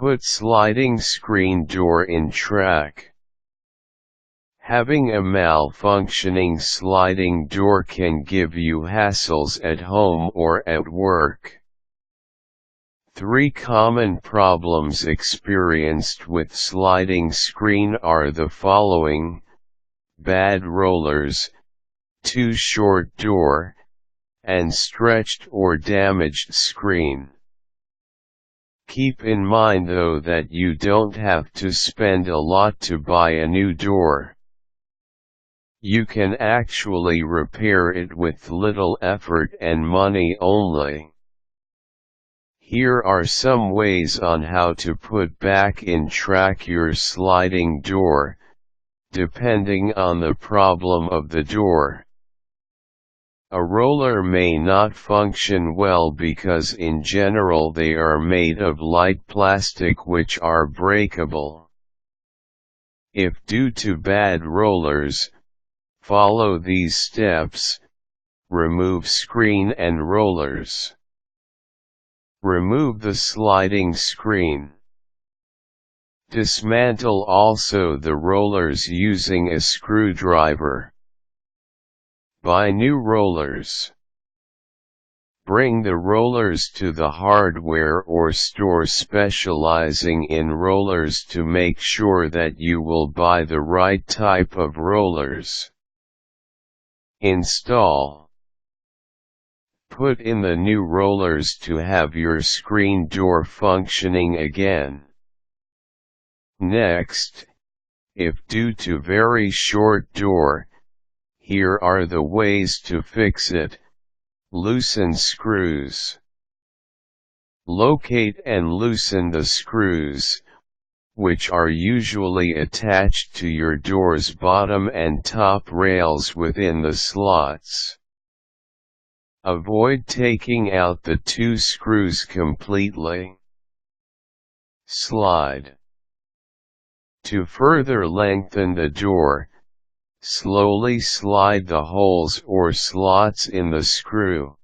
Put sliding screen door in track. Having a malfunctioning sliding door can give you hassles at home or at work. 3 common problems experienced with sliding screen are the following: bad rollers, too short door, and stretched or damaged screen. Keep in mind though that you don't have to spend a lot to buy a new door. You can actually repair it with little effort and money only. Here are some ways on how to put back in track your sliding door, depending on the problem of the door. A roller may not function well because in general they are made of light plastic which are breakable. If due to bad rollers, follow these steps: remove screen and rollers. Remove the sliding screen. Dismantle also the rollers using a screwdriver. Buy new rollers. Bring the rollers to the hardware or store specializing in rollers to make sure that you will buy the right type of rollers. Install. Put in the new rollers to have your screen door functioning again. Next, if due to very short door, here are the ways to fix it: loosen screws. Locate and loosen the screws, which are usually attached to your door's bottom and top rails within the slots. Avoid taking out the 2 screws completely. Slide. To further lengthen the door, slowly slide the holes or slots in the screw.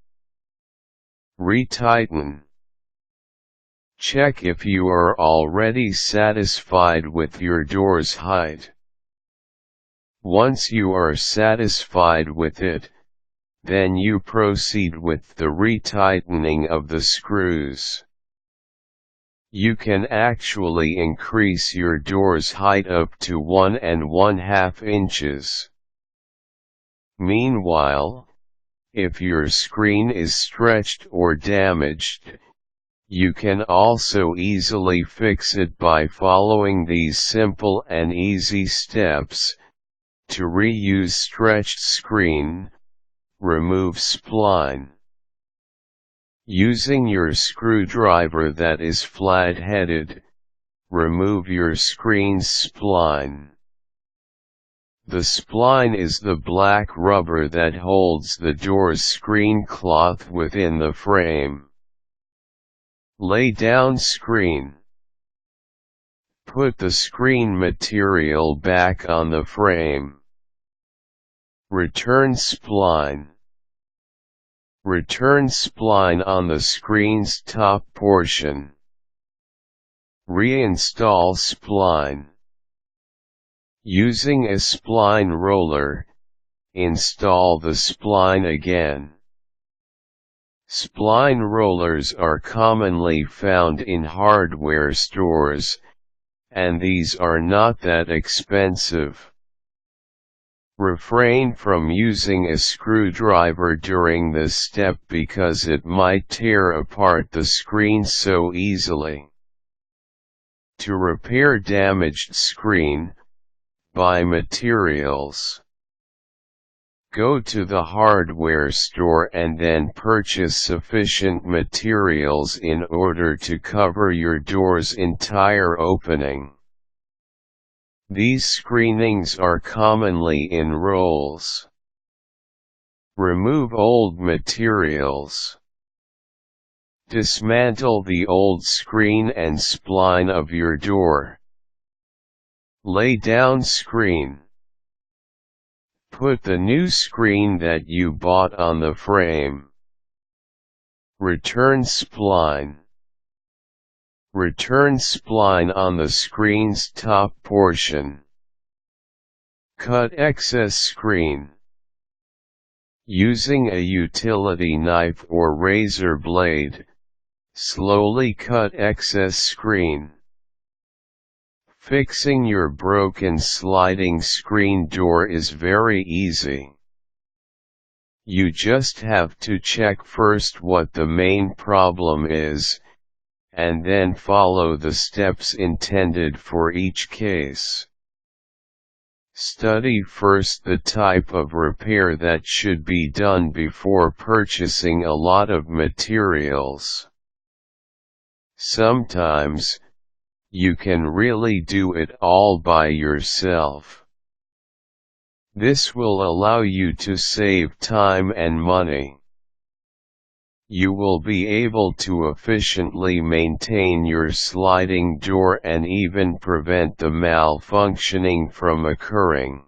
Retighten. Check if you are already satisfied with your door's height. Once you are satisfied with it, then you proceed with the retightening of the screws. You can actually increase your door's height up to 1 1/2 inches. Meanwhile, if your screen is stretched or damaged, you can also easily fix it by following these simple and easy steps: to reuse stretched screen, remove spline. Using your screwdriver that is flat-headed, remove your screen's spline. The spline is the black rubber that holds the door's screen cloth within the frame. Lay down screen. Put the screen material back on the frame. Return spline. Return spline on the screen's top portion. Reinstall spline. Using a spline roller, install the spline again. Spline rollers are commonly found in hardware stores, and these are not that expensive. Refrain from using a screwdriver during this step because it might tear apart the screen so easily. To repair damaged screen, buy materials. Go to the hardware store and then purchase sufficient materials in order to cover your door's entire opening. These screenings are commonly in rolls. Remove old materials. Dismantle the old screen and spline of your door. Lay down screen. Put the new screen that you bought on the frame. Return spline. Return spline on the screen's top portion. Cut excess screen. Using a utility knife or razor blade, slowly cut excess screen. Fixing your broken sliding screen door is very easy. You just have to check first what the main problem is, and then follow the steps intended for each case. Study first the type of repair that should be done before purchasing a lot of materials. Sometimes, you can really do it all by yourself. This will allow you to save time and money. You will be able to efficiently maintain your sliding door and even prevent the malfunctioning from occurring.